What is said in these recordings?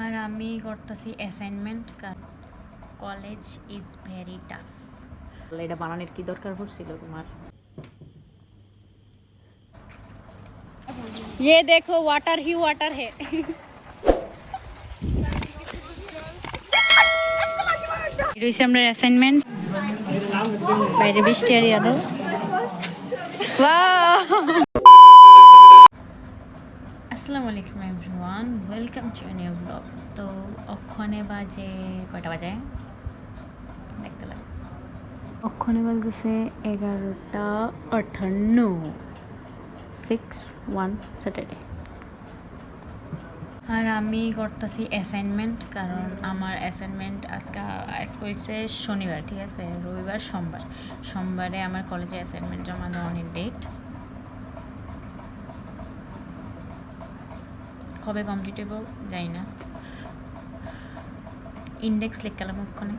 আর আমি করতেছি assignment. College is very tough. এটা বানানোর কি দরকার পড়ছিল তোমার? ये देखो वाटर ही वाटर है। রয়েছে আমরা অ্যাসাইনমেন্ট। বাইরে বৃষ্টি আর আলো। আসসালামু আলাইকুম everyone, welcome to a new blog. তো অক্ষণে বাজে কয়টা বাজে দেখতে লাগে? অক্ষণে বাজতেছে 11:58, 6/1 স্যাটারডে। আর আমি করতেছি অ্যাসাইনমেন্ট, কারণ আমার অ্যাসাইনমেন্ট আজকে হয়েছে শনিবার, ঠিক আছে? রবিবার সোমবারে আমার কলেজে অ্যাসাইনমেন্ট জমা দেওয়ার ডেট। কবে কমপ্লিট হইব জানি না। ইন্ডেক্স লিখলাম ওখানে,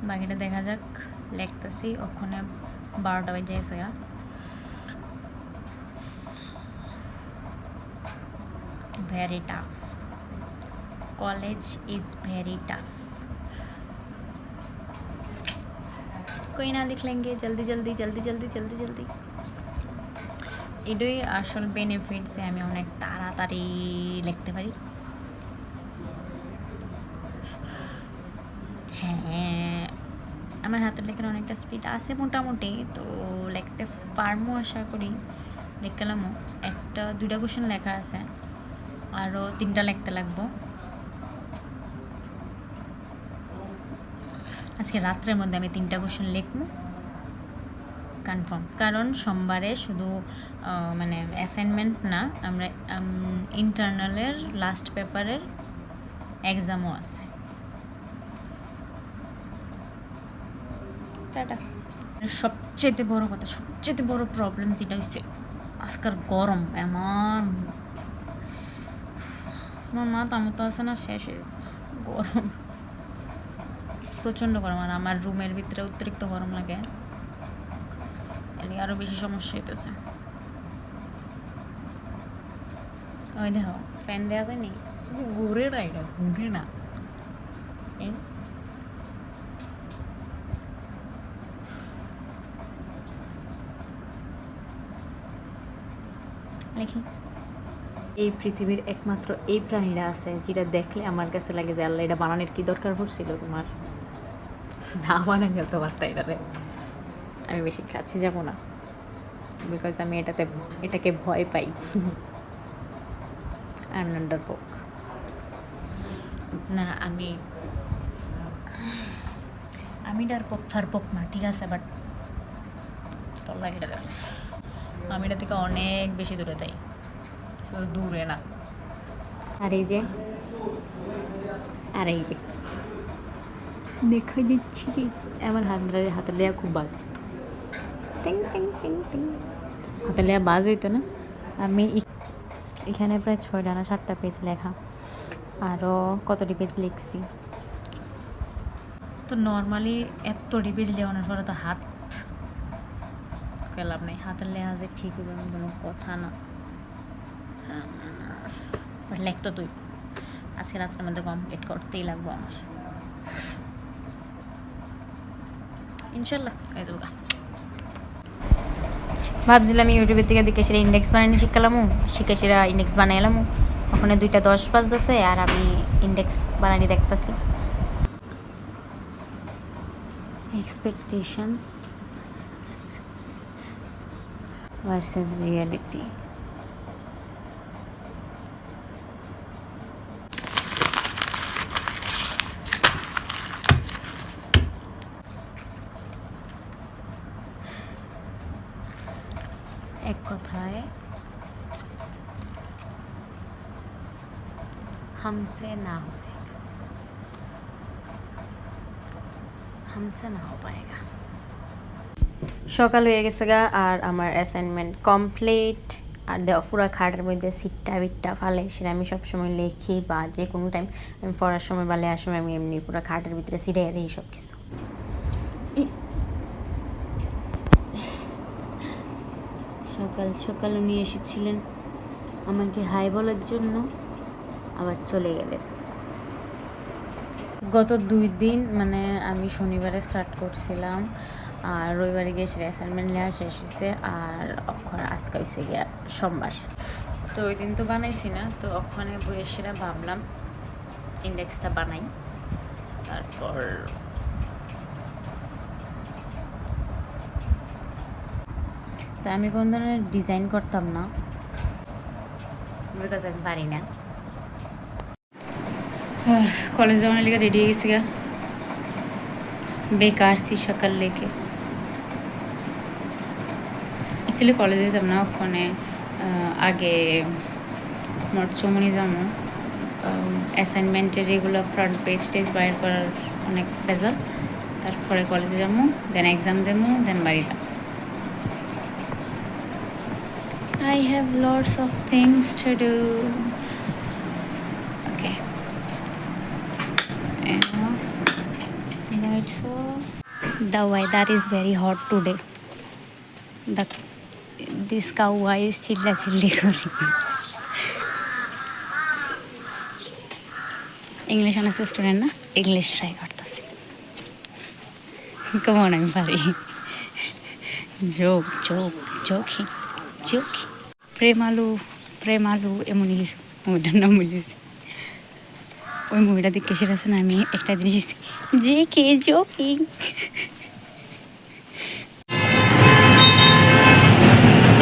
বাকিটা দেখা যাক। লিখতেছি ওখানে 12টা বেজে গেছে। Very tough, college is very tough. कोई ना, लिख लेंगे जल्दी जल्दी जल्दी जल्दी जल्दी जल्दी। এটাই আসল বেনিফিট যে আমি অনেক তাড়াতাড়ি লিখতে পারি। হ্যাঁ, আমার হাতের লেখার অনেকটা স্পিড আছে মোটামুটি, তো লিখতে পারবো আশা করি। লিখলামও একটা 2টা কোশ্চেন লেখা আছে, আরও 3টা লিখতে লাগবো আজকে রাত্রের মধ্যে। আমি 3টা কোশ্চেন লিখবো কনফার্ম, কারণ সোমবারে শুধু মানে অ্যাসাইনমেন্ট না, আমরা ইন্টারনালের লাস্ট পেপারের এক্সামও আছে। টাটা। সবচেয়ে বড় কথা, সবচেয়ে বড় প্রবলেম যেটা হচ্ছে আজকাল গরম। আমার মাথা মতো আছে না, শেষ হয়ে যাচ্ছে গরম, প্রচণ্ড গরম। আর আমার রুমের ভিতরে অতিরিক্ত গরম লাগে, এলে আরও বেশি সমস্যা হইতেছে। ওই দেখো ফ্যান দেওয়া যায় নি, ঘুরে না, এটা ঘুরে না। এই লিখি। এই পৃথিবীর একমাত্র এই প্রাণীরা আছে যেটা দেখলে আমার কাছে লাগে যে আল্লাহ, এটা বানানোর কি দরকার পড়ছিল তোমার? না বানান গেল তোমার, তাই না? আমি বেশি কাছে যাব না, বিকজ আমি এটাকে ভয় পাই। আই এম নান্ডার পোক না, আমি ডারপোক ফারপোক না, ঠিক আছে? বাট তোর লাগে এটা দেখলে আমি এটা থেকে অনেক বেশি দূরে তাই, শুধু দূরে না। আর এই যে দেখা দিচ্ছি কি আমার হাতের লেয়া খুব বাজ, টিং টিং টিং টিং, হাতের লেয়া বাজ হইতো না। আমি এখানে প্রায় 6টা না 7টা পেজ লেখা, আরও কতটি পেজ লিখছি। তো নর্মালি এত পেজ লেওয়ানোর পরে তো হাত লাভ নেই, হাতের লেহা যে ঠিক হবে এমন কোনো কথা না। বাট লেখতো তুই আজকে রাত্রের মধ্যে কমপ্লিট করতেই লাগবো আমার, ইনশাল্লাহ হয়ে যাবো। ভাবছিলাম ইউটিউবের থেকে দেখে সেটা ইন্ডেক্স বানানো শিখে সেটা ইন্ডেক্স বানাই এলাম। ওখানে 2:10 বাজতেছে আর আমি ইন্ডেক্স বানানি দেখতেছি। Expectations versus reality. এক কথায় হামসে না হো পায়েগা। সকাল হয়ে গেছে গা, আর আমার অ্যাসাইনমেন্ট কমপ্লিট। আর দেওয়া পুরো খাটের মধ্যে সিটটা বিটটা ফালে সেটা আমি সবসময় লিখি, বা যে কোনো টাইম আমি পড়ার সময় বা লেখার সময় আমি এমনি পুরো খাটের ভিতরে সিটে এই সব কিছু। সকাল সকাল উনি এসেছিলেন আমাকে হাই বলার জন্য, আবার চলে গেলে। গত 2 দিন মানে আমি শনিবারে স্টার্ট করছিলাম আর রবিবারে গিয়ে সেটা অ্যাসাইনমেন্ট নেওয়া শেষ হয়েছে, আর অক্ষর আজকে হয়েছে গিয়া সোমবার। তো ওই দিন তো বানাইছি না, তো ওখানে বইয়ে সেটা ভাবলাম ইন্ডেক্সটা বানাই। তারপর তা আমি কোন ধরনের ডিজাইন করতাম না, বিকজ আমি পারি না। কলেজ যাওয়ার লেগে রেডি হয়ে গেছি গা, বেকার সকাল লেগে। অ্যাকচুয়ালি কলেজে যেতাম না ওখানে, আগে মরচমনি যাবো অ্যাসাইনমেন্টের এগুলো ফ্রন্ট পেজ টেজ বাইর করার অনেক ভেজাল। তারপরে কলেজে যাবো, দেন এক্সাম দেবো, দেন বাড়ি যাবো। I have lots of things to do. Okay. Right, so the weather is very hot today. This cow is chilla chilli kori. English honours student না, ইংলিশ ট্রাই করতেছি। কেমন আমি পারি, joke joke jockey jockey. Premalu এমনই কিছু মুভিটার নাম বলেছি। ওই মুভিটা দেখে সেটা আছে না, আমি একটা জিনিস যে কে জোকি।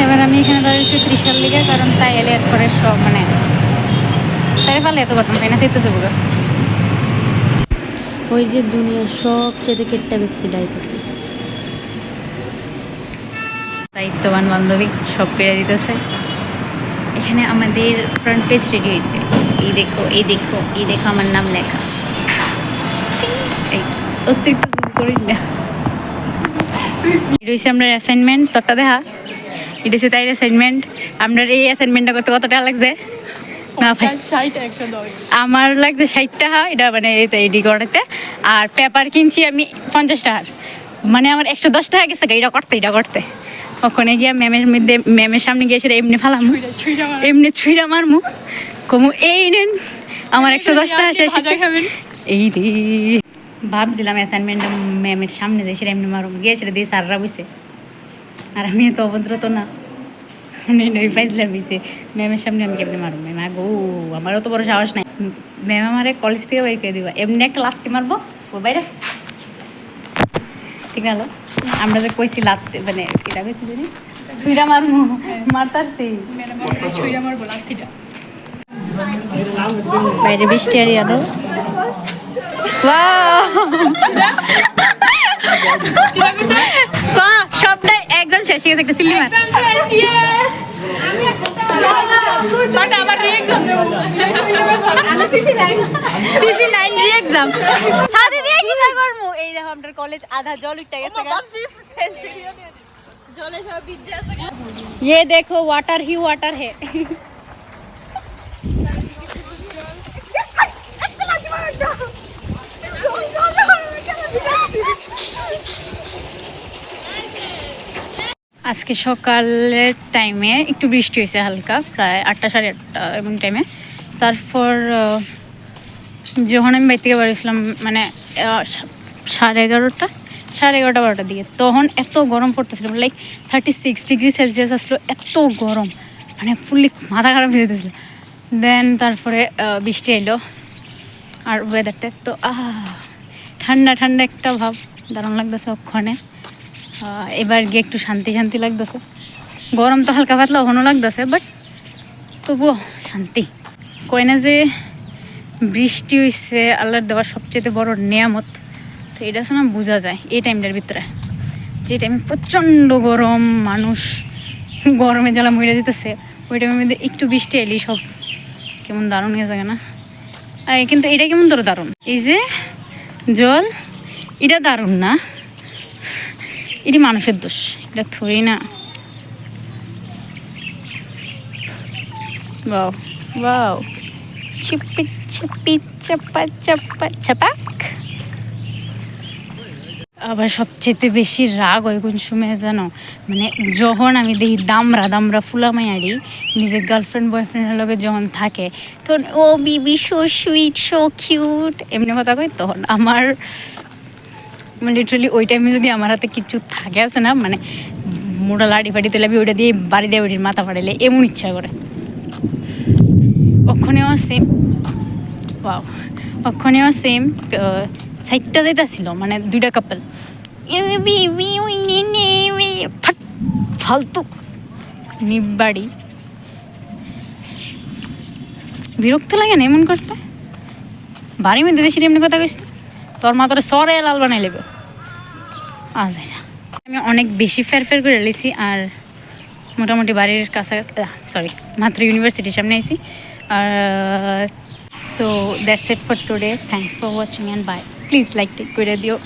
এবার আমি এখানে দাঁড়িয়েছি 30 লিগে, কারণ তাই এলে এরপরে সব মানে তাই পারলে এত ঘটনা পাই না, চেতে যাবো। ওই যে দুনিয়ার সবচেয়ে কেটটা ব্যক্তি ডাইতেছে, দায়িত্ববান বান্ধবী সব পেরে দিতেছে। এখানে আমাদের ফ্রন্ট পেজ রেডি হয়েছে, এই দেখো এই দেখো এই দেখো আমার নাম লেখা। এই অতিরিক্ত জুম করি না। এটা হচ্ছে আমরা অ্যাসাইনমেন্ট, তোরটা দেখা। এটা হচ্ছে তাই অ্যাসাইনমেন্ট। আমরা এই অ্যাসাইনমেন্টটা করতে কত টাকা লাগছে না ভাই? আমার লাগছে 60 টাকা এটা মানে এডি করাতে, আর পেপার কিনছি আমি 50 টাকার। মানে আমার 110 টাকা গেছে এটা করতে। ওখানে গিয়া ম্যামের সামনে গিয়ে সেটা এমনি ফালাম, এমনি ছুঁড়া মারমু, কমু এই নেন আমার 110 টাকা শেষ। এই রে ভাবছিলাম অ্যাসাইনমেন্টটা ম্যামের সামনে দিয়ে সেটা এমনি মারুম, গিয়ে সেটা দিয়ে স্যাররা বসে। আর আমি তো অভদ্র তো না, পাইছিলাম যে ম্যামের সামনে আমি কেমনি মারবো। ম্যাম গো আমারও তো বড় সাহস নাই, ম্যাম আমারে কলেজ থেকে বের করে দিবা, এমনি একটা লাত্তি মারবো ও বাইরে। ঠিক আছে, আমরা যে কইছি লাত্তি মানে এটা কইছি জানি ছুঁড়া মারমু, মারতাছি বাইরে বৃষ্টি আর আনো। সবটাই একদম শেষ হয়ে গেছে, একটা সিলি মার। এই দেখো আমাদের কলেজ আধা জল উঠে গেছে, ये देखो वाटर ही वाटर है। আজকে সকালের টাইমে একটু বৃষ্টি হয়েছে হালকা, প্রায় 8টা 8:30 এমন টাইমে। তারপর যখন আমি বাইর থেকে বাড়িয়েছিলাম মানে 11:30 12টার দিকে, তখন এত গরম পড়তেছিল, লাইক 36 ডিগ্রি সেলসিয়াস আসলো, এত গরম মানে ফুললি মাথা খারাপ হয়ে যেতেছিল। দেন তারপরে বৃষ্টি এলো আর ওয়েদারটা তো ঠান্ডা ঠান্ডা একটা ভাব, দারুণ লাগতেছে ওখানে। এবার গিয়ে একটু শান্তি শান্তি লাগতেছে। গরম তো হালকা পাতলা ওখানেও লাগতেছে, বাট তবুও শান্তি। কয় না যে বৃষ্টি হয়েছে আল্লাহর দেওয়া সবচেয়ে বড় নিয়ামত, তো এটা শোনা বোঝা যায় এই টাইমটার ভিতরে, যে টাইমে প্রচণ্ড গরম, মানুষ গরমে জ্বালা মরে যেতেছে, ওই টাইমের মধ্যে একটু বৃষ্টি এলি সব কেমন দারুণ হয়ে যায় না? কিন্তু এটা কেমন ধরো দারুণ, এই যে জল এটা দারুণ না, এটি মানুষের দোষ, এটা থরি না। বাও বাও চিপি চিপি চাপা চাপা চাপাক। আবার সবচেয়ে বেশি রাগ হয় কোন সময় জানো, মানে যখন আমি দেখি দামরা দামরা ফুলামাইয়ারি নিজের গার্লফ্রেন্ড বয়ফ্রেন্ডের লগে যখন থাকে তখন ও বিবি সো সুইট সো কিউট এমনি কথা কয়, তখন আমার লিটারালি ওই টাইমে যদি আমার হাতে কিছু থাকে আছে না, মানে মোটা লাড়ি ফাড়ি তুলে আমি ওইটা দিয়ে বাড়ি দিয়ে ওইটির মাথা ফাটাইলে এমন ইচ্ছা করে। ওখানেও সেম, ওয়াও, ওখানেও সেম সাইডটা যেটা মানে দুইটা কাপল ফালতু নিবাড়ি, বিরক্ত লাগে না এমন করতে। বাড়ি মধ্যে দেশের এমনি কথা কইস, তোর মা তোর সরে লাল বানাই লেবে। আজ আমি অনেক বেশি ফের করে লেছি, আর মোটামুটি বাড়ির কাছাকাছি, সরি মাত্র ইউনিভার্সিটির সামনে আইছি। আর so that's it for today, thanks for watching and bye. Please like টেক করে দিও।